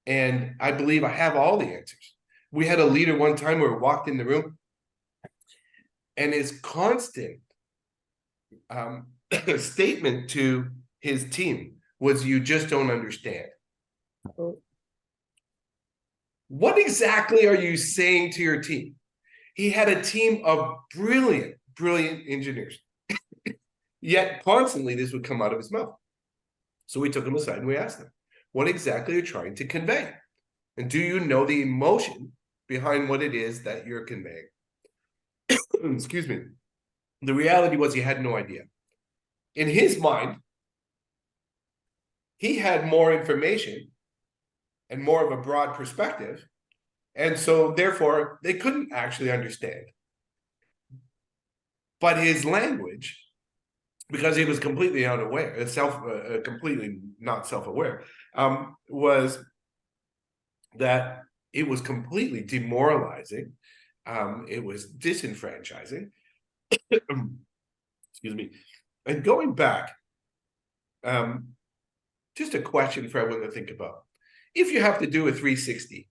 And I believe I have all the answers. We had a leader one time where we walked in the room, and his constant statement to his team was, "You just don't understand." What exactly are you saying to your team? He had a team of brilliant engineers. Yet constantly this would come out of his mouth. So we took him aside and we asked him, what exactly are you trying to convey? And do you know the emotion behind what it is that you're conveying? Excuse me. The reality was he had no idea. In his mind, he had more information and more of a broad perspective. And so therefore they couldn't actually understand. But his language, because he was completely unaware, completely not self-aware, was that it was completely demoralizing. It was disenfranchising. Excuse me. And going back, just a question for everyone to think about. If you have to do a 360,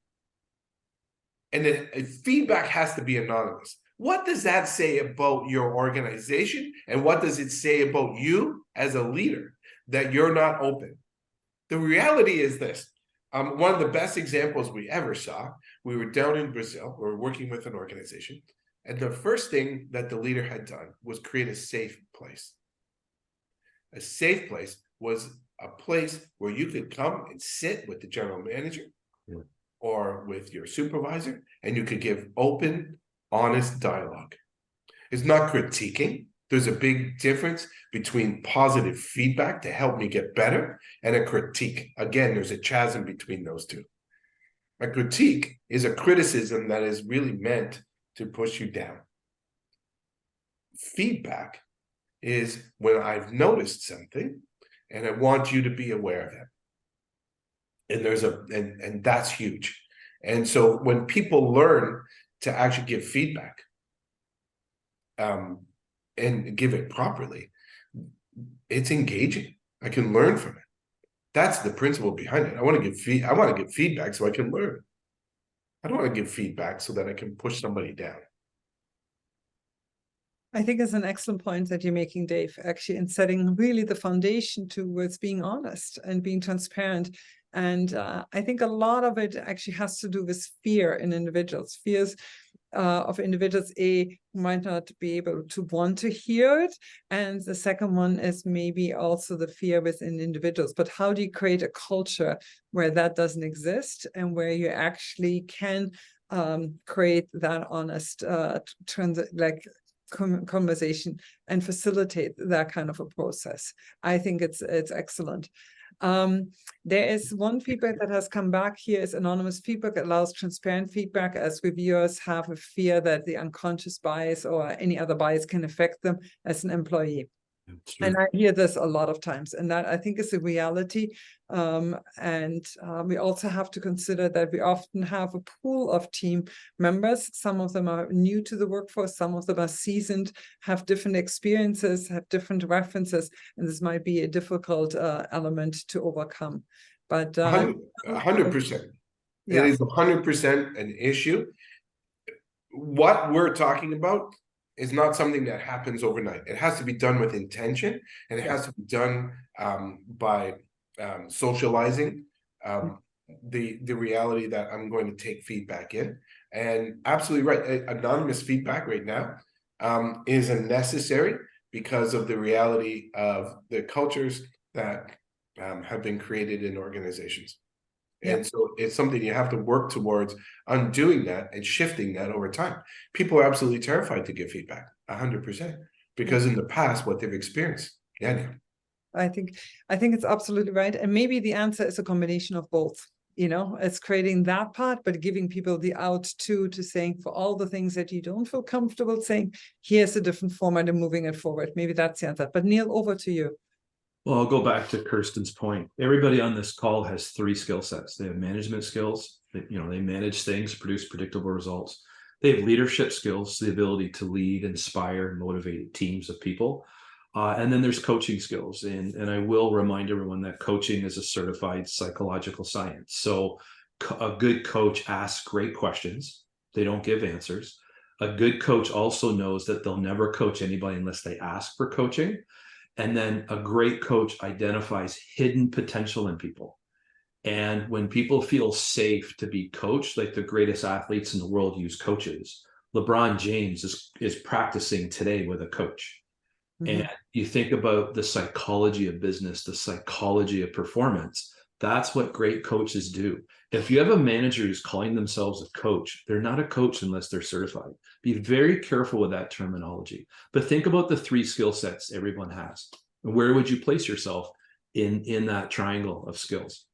and then feedback has to be anonymous, what does that say about your organization? And what does it say about you as a leader that you're not open? The reality is this. One of the best examples we ever saw, we were down in Brazil, we were working with an organization, and the first thing that the leader had done was create a safe place. A safe place was a place where you could come and sit with the general manager or with your supervisor, and you could give open, honest dialogue. It's not critiquing. There's a big difference between positive feedback to help me get better and a critique. Again, there's a chasm between those two. A critique is a criticism that is really meant to push you down. Feedback is when I've noticed something and I want you to be aware of it. And that's huge. And so when people learn to actually give feedback and give it properly, it's engaging. I can learn from it. That's the principle behind it. I want to give feedback so I can learn. I don't want to give feedback so that I can push somebody down. I think it's an excellent point that you're making, Dave, actually, in setting really the foundation towards being honest and being transparent. And I think a lot of it actually has to do with fear in individuals, fears of individuals, who might not be able to want to hear it. And the second one is maybe also the fear within individuals. But how do you create a culture where that doesn't exist and where you actually can create that honest conversation and facilitate that kind of a process? I think it's excellent. There is one feedback that has come back here is anonymous feedback allows transparent feedback, as reviewers have a fear that the unconscious bias or any other bias can affect them as an employee. And I hear this a lot of times, and that I think is a reality. We also have to consider that we often have a pool of team members. Some of them are new to the workforce, some of them are seasoned, have different experiences, have different references, and this might be a difficult element to overcome. But 100%. Yeah. It is 100% an issue. What we're talking about is not something that happens overnight. It has to be done with intention, and it has to be done by socializing the reality that I'm going to take feedback in. And absolutely right, anonymous feedback right now is necessary because of the reality of the cultures that have been created in organizations. And so it's something you have to work towards undoing that and shifting that over time. People are absolutely terrified to give feedback, 100%, because in the past, what they've experienced. Yeah. I think it's absolutely right. And maybe the answer is a combination of both. You know, it's creating that part, but giving people the out to saying for all the things that you don't feel comfortable saying, here's a different format and moving it forward. Maybe that's the answer. But Neil, over to you. Well, I'll go back to Kirsten's point. Everybody on this call has 3 skill sets. They have management skills, they manage things, produce predictable results. They have leadership skills, the ability to lead, inspire, motivate teams of people. And then there's coaching skills. And I will remind everyone that coaching is a certified psychological science. So a good coach asks great questions. They don't give answers. A good coach also knows that they'll never coach anybody unless they ask for coaching. And then a great coach identifies hidden potential in people. And when people feel safe to be coached, like the greatest athletes in the world use coaches. LeBron James is practicing today with a coach. Mm-hmm. And you think about the psychology of business, the psychology of performance. That's what great coaches do. If you have a manager who's calling themselves a coach, they're not a coach unless they're certified. Be very careful with that terminology. But think about the 3 skill sets everyone has. Where would you place yourself in that triangle of skills?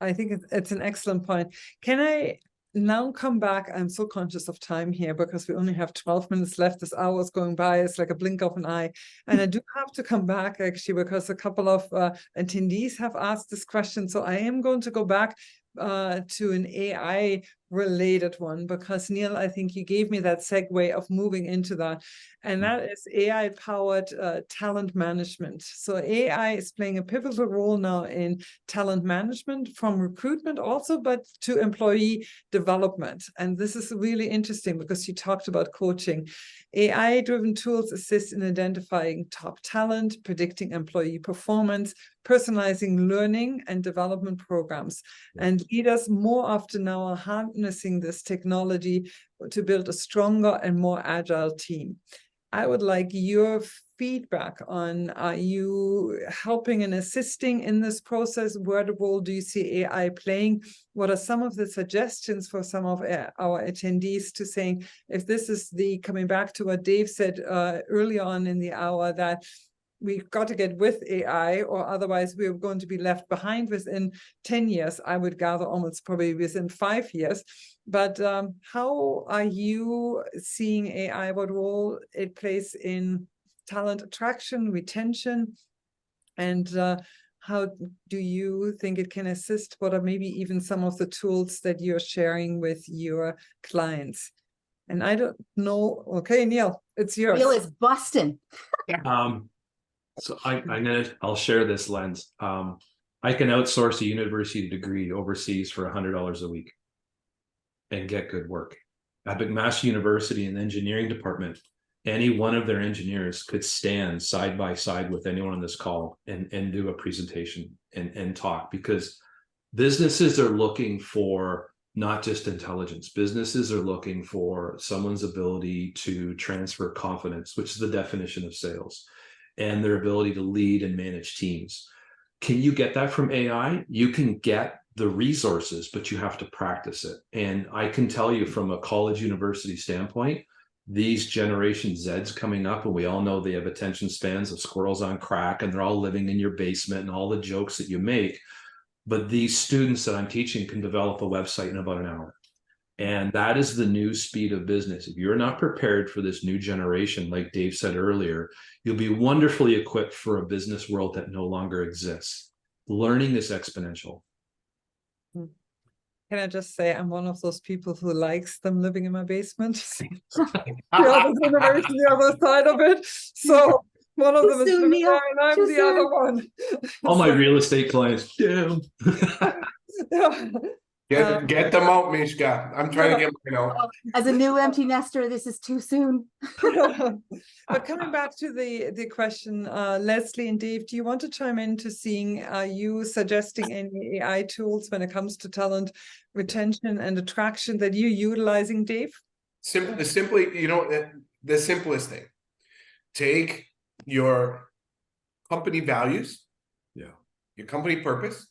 I think it's an excellent point. Can I now come back? I'm so conscious of time here because we only have 12 minutes left. This hour is going by. It's like a blink of an eye. And I do have to come back actually because a couple of attendees have asked this question. So I am going to go back to an AI related one, because Neil, I think you gave me that segue of moving into that, and that is AI powered talent management. So AI is playing a pivotal role now in talent management, from recruitment also, but to employee development. And this is really interesting because you talked about coaching. AI driven tools assist in identifying top talent, predicting employee performance, personalizing learning and development programs. And leaders more often now are harnessing this technology to build a stronger and more agile team. I would like your feedback on, are you helping and assisting in this process? Where role do you see AI playing? What are some of the suggestions for some of our attendees to saying, if this is coming back to what Dave said early on in the hour, that we've got to get with AI, or otherwise we're going to be left behind within 10 years. I would gather almost probably within 5 years. But how are you seeing AI, what role it plays in talent attraction, retention, and how do you think it can assist? What are maybe even some of the tools that you're sharing with your clients? And I don't know. Okay, Neil, it's yours. Neil is busting. So I'll share this lens. I can outsource a university degree overseas for $100 a week. and get good work. At McMaster University in the engineering department, any one of their engineers could stand side by side with anyone on this call and do a presentation and talk, because businesses are looking for not just intelligence. Businesses are looking for someone's ability to transfer confidence, which is the definition of sales, and their ability to lead and manage teams. Can you get that from AI? You can get the resources, but you have to practice it. And I can tell you from a college university standpoint, these Generation Zs coming up, and we all know they have attention spans of squirrels on crack, and they're all living in your basement and all the jokes that you make. But these students that I'm teaching can develop a website in about an hour. And that is the new speed of business. If you're not prepared for this new generation, like Dave said earlier, you'll be wonderfully equipped for a business world that no longer exists. Learning is exponential. Can I just say I'm one of those people who likes them living in my basement? The other generation, the other side of it. So one of them is soon, living Neil. there and I'm Too the other soon. one. All my real estate clients, damn. Get them out, Mishka. I'm trying to get mine out. As a new empty nester, this is too soon. But coming back to the question, Leslie and Dave, do you want to chime in to seeing, are you suggesting any AI tools when it comes to talent retention and attraction that you're utilizing, Dave? Simply, you know, the simplest thing. Take your company values, your company purpose,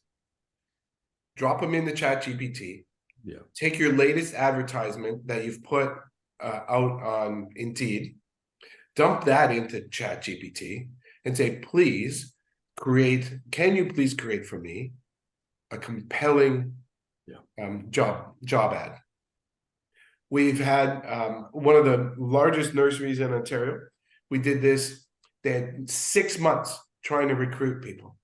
drop them into ChatGPT. Take your latest advertisement that you've put out on Indeed, dump that into ChatGPT and say, please can you please create for me a compelling job ad? We've had one of the largest nurseries in Ontario. We did this. They had 6 months trying to recruit people.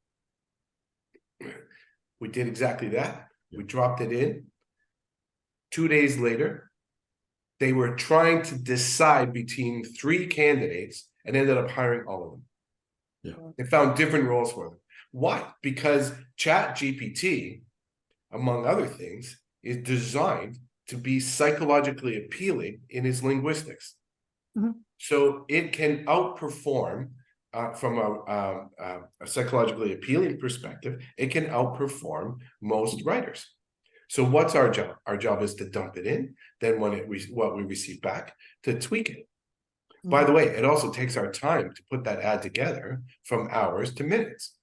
We did exactly that. We dropped it in. 2 days later, they were trying to decide between 3 candidates and ended up hiring all of them. They found different roles for them. Why? Because ChatGPT, among other things, is designed to be psychologically appealing in its linguistics. So it can outperform from a psychologically appealing perspective, it can outperform most writers. So what's our job? Our job is to dump it in, then when what we receive back, to tweak it. By the way, it also takes our time to put that ad together from hours to minutes.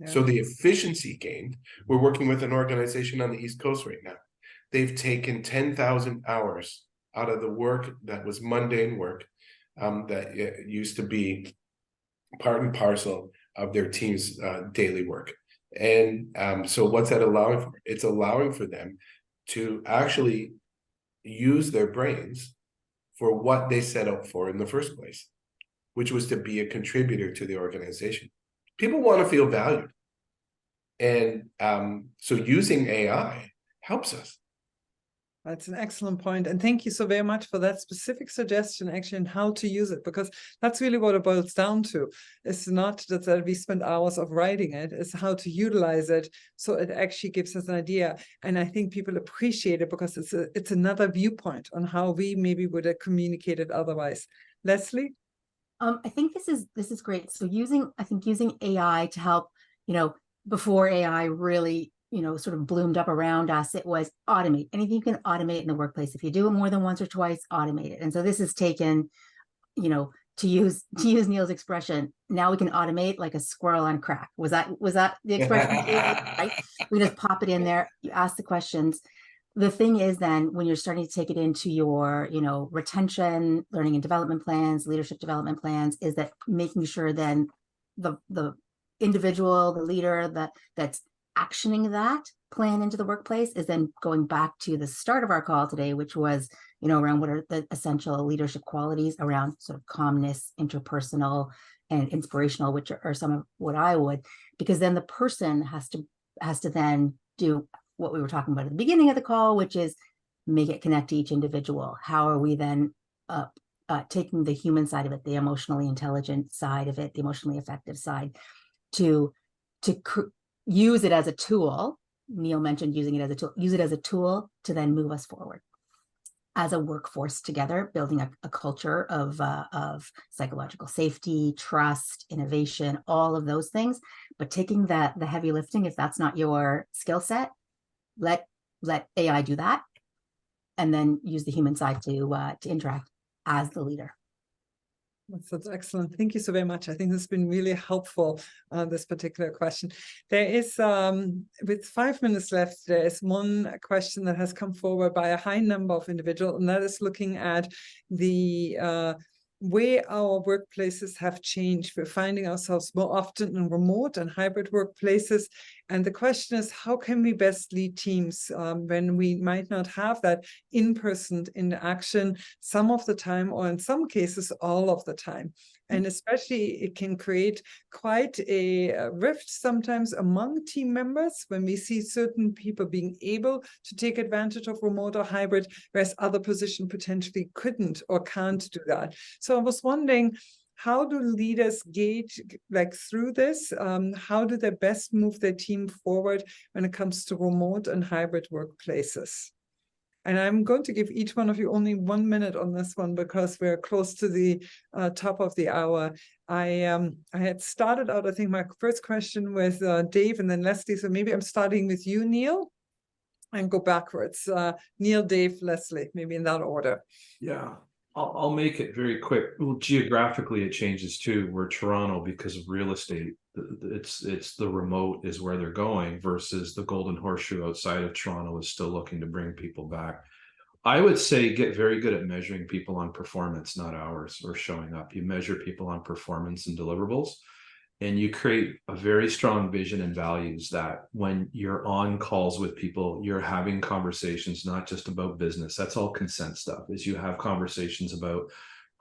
So the efficiency gained, we're working with an organization on the East Coast right now. They've taken 10,000 hours out of the work that was mundane work that used to be part and parcel of their team's daily work. And so what's that allowing for? It's allowing for them to actually use their brains for what they set out for in the first place, which was to be a contributor to the organization. People want to feel valued. And so using AI helps us. That's an excellent point. And thank you so very much for that specific suggestion, actually, and how to use it, because that's really what it boils down to. It's not that we spend hours of writing it, it's how to utilize it so it actually gives us an idea. And I think people appreciate it because it's another viewpoint on how we maybe would have communicated otherwise. Leslie? I think this is great. So using AI to help, before AI really sort of bloomed up around us, it was automate. Anything you can automate in the workplace. If you do it more than once or twice, automate it. And so this has taken, to use Neil's expression, now we can automate like a squirrel on crack. Was that the expression? Right? We just pop it in there. You ask the questions. The thing is then when you're starting to take it into your, retention, learning and development plans, leadership development plans, is that making sure then the individual, the leader that's actioning that plan into the workplace is then going back to the start of our call today, which was, around what are the essential leadership qualities around sort of calmness, interpersonal, and inspirational, which are some of what I would, because then the person has to then do what we were talking about at the beginning of the call, which is make it connect to each individual. How are we then taking the human side of it, the emotionally intelligent side of it, the emotionally effective side, to use it as a tool Neil mentioned using it as a tool, use it as a tool to then move us forward as a workforce together, building a culture of psychological safety, trust, innovation, all of those things. But taking the heavy lifting, if that's not your skill set, let AI do that, and then use the human side to interact as the leader. That's excellent. Thank you so very much. I think this has been really helpful, this particular question. There is, with 5 minutes left, there is one question that has come forward by a high number of individuals, and that is looking at the way our workplaces have changed. We're finding ourselves more often in remote and hybrid workplaces. And the question is, how can we best lead teams when we might not have that in-person interaction some of the time, or in some cases, all of the time? And especially it can create quite a rift sometimes among team members when we see certain people being able to take advantage of remote or hybrid, whereas other positions potentially couldn't or can't do that. So I was wondering, how do leaders gauge through this? How do they best move their team forward when it comes to remote and hybrid workplaces? And I'm going to give each one of you only 1 minute on this one because we're close to the top of the hour. I had started out, I think, my first question with Dave and then Leslie. So maybe I'm starting with you, Neil, and go backwards. Neil, Dave, Leslie, maybe in that order. Yeah, I'll make it very quick. Well, geographically, it changes too. We're Toronto because of real estate. It's the remote is where they're going versus the Golden Horseshoe outside of Toronto is still looking to bring people back. I would say get very good at measuring people on performance, not hours or showing up. You measure people on performance and deliverables, and you create a very strong vision and values that when you're on calls with people, you're having conversations, not just about business. That's all consent stuff, is you have conversations about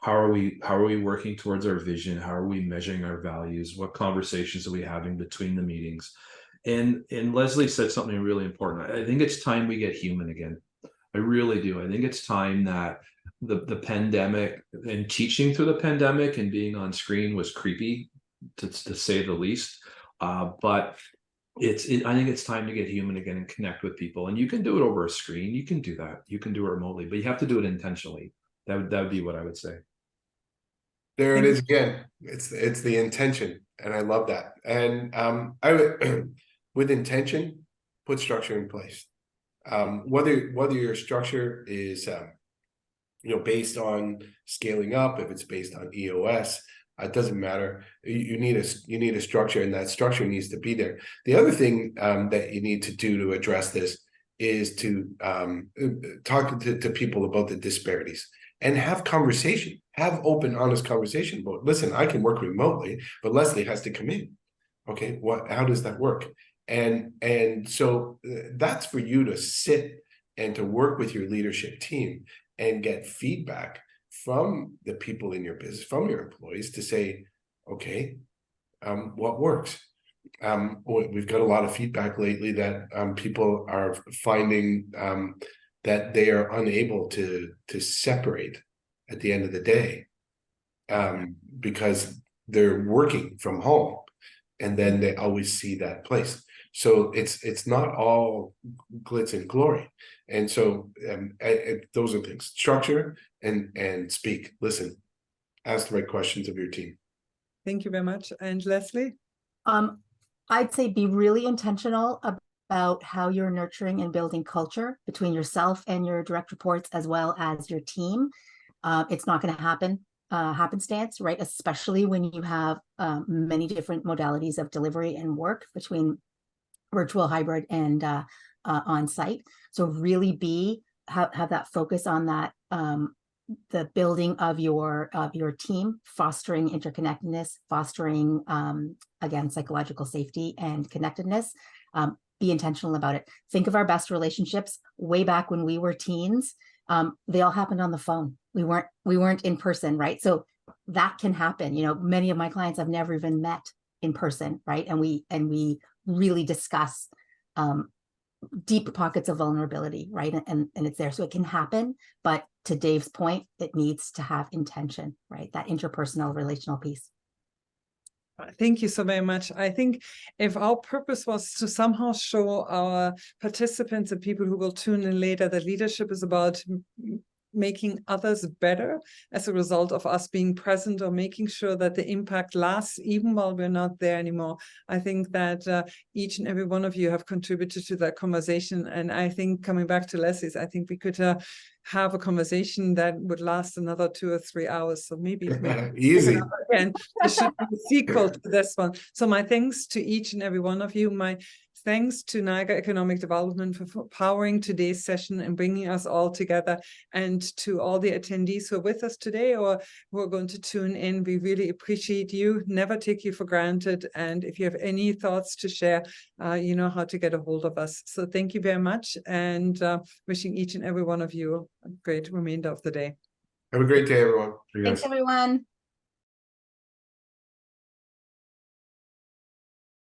how are we working towards our vision? How are we measuring our values? What conversations are we having between the meetings? And Leslie said something really important. I think it's time we get human again. I really do. I think it's time that the pandemic and teaching through the pandemic and being on screen was creepy, to say the least. But I think it's time to get human again and connect with people. And you can do it over a screen. You can do that. You can do it remotely, but you have to do it intentionally. That would be what I would say. There it is again. It's the intention, and I love that. And I would, with intention, put structure in place. Whether your structure is based on scaling up, if it's based on EOS, it doesn't matter. You need a structure, and that structure needs to be there. The other thing that you need to do to address this is to talk to people about the disparities and have conversation, have open, honest conversation about, listen, I can work remotely, but Leslie has to come in. Okay, how does that work? And so that's for you to sit and to work with your leadership team and get feedback from the people in your business, from your employees, to say, okay, what works? We've got a lot of feedback lately that people are finding that they are unable to separate at the end of the day because they're working from home, and then they always see that place. So it's not all glitz and glory. And so those are things: structure and speak, listen, ask the right questions of your team. Thank you very much. And Leslie? I'd say be really intentional about how you're nurturing and building culture between yourself and your direct reports, as well as your team. It's not going to happen happenstance, right? Especially when you have many different modalities of delivery and work between virtual, hybrid, and on-site. So really have that focus on that, the building of your team, fostering interconnectedness, fostering again psychological safety and connectedness. Be intentional about it. Think of our best relationships way back when we were teens. They all happened on the phone. We weren't in person, right? So that can happen. Many of my clients I've never even met in person, right? And we really discuss deep pockets of vulnerability, right? And it's there, so it can happen. But to Dave's point, it needs to have intention, right? That interpersonal relational piece. Thank you so very much. I think if our purpose was to somehow show our participants and people who will tune in later that leadership is about making others better as a result of us being present or making sure that the impact lasts even while we're not there anymore. I think that each and every one of you have contributed to that conversation. And I think coming back to Leslie's, I think we could have a conversation that would last another 2 or 3 hours. So maybe Easy. again, there should be a sequel to this one. So my thanks to each and every one of you. My thanks to Niagara Economic Development for powering today's session and bringing us all together, and to all the attendees who are with us today or who are going to tune in. We really appreciate you. Never take you for granted. And if you have any thoughts to share, you know how to get a hold of us. So thank you very much, and wishing each and every one of you a great remainder of the day. Have a great day, everyone. Thanks, everyone.